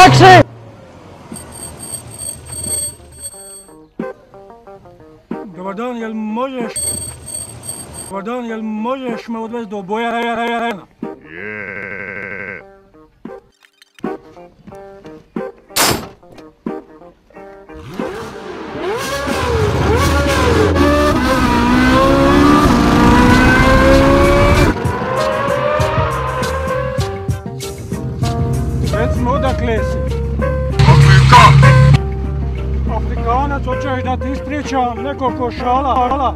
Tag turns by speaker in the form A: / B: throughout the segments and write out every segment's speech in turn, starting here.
A: TimeFracture!
B: Dobar dan, jel možeš... Dobar dan, jel možeš me odvesti do boja? Recimo, odakle si? Afrikanac, hoćeš da ti ispričam nekoliko šala.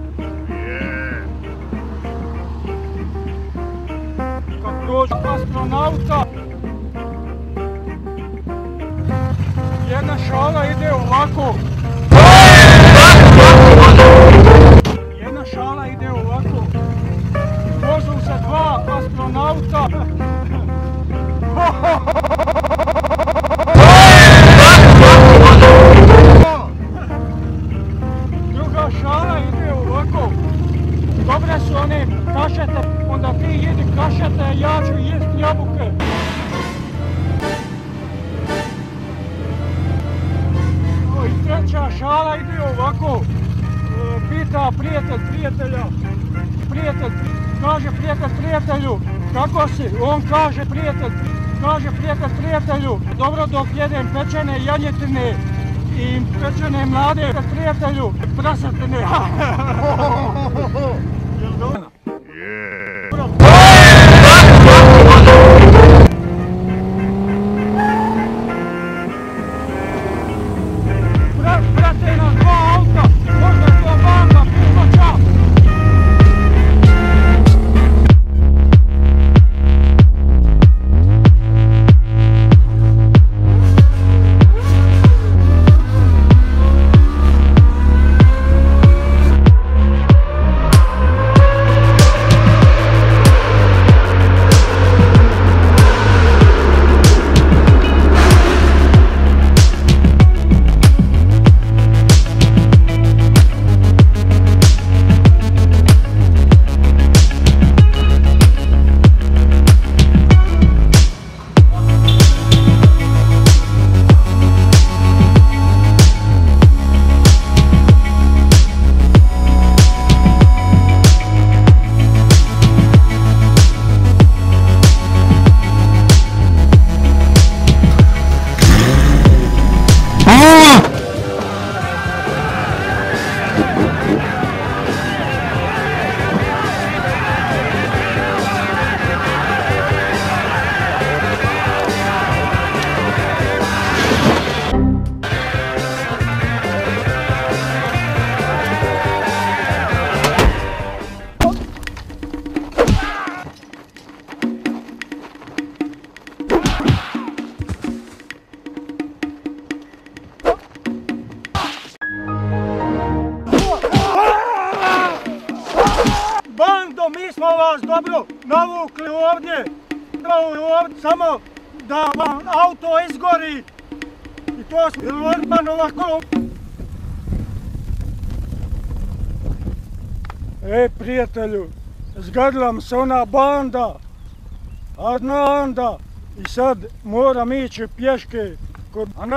B: Kad dođe astronauta, jedna šala ide ovako. Jedna šala ide ovako. Vozu se dva astronauta. Druga šala ide ovako. Dobre su one kašete, onda ti jedi kašete, ja ću jest jabuke. I treća šala ide ovako. Pita prijatelj prijatelja. Kaže prijatelj prijatelju, kako si? On kaže prijatelj prijatelju, dobro dok jedem pečene janjetine i pečene mlade prijatelju, prasatine. Jel dobro? Prate na dva auta, možda je to banda, piskoća. Mi smo vas dobro navukli ovdje, samo da vam auto izgori i to smo normalno ovako. Prijatelju, zgadila mi se ona banda, i sad moram ići pješke, a ne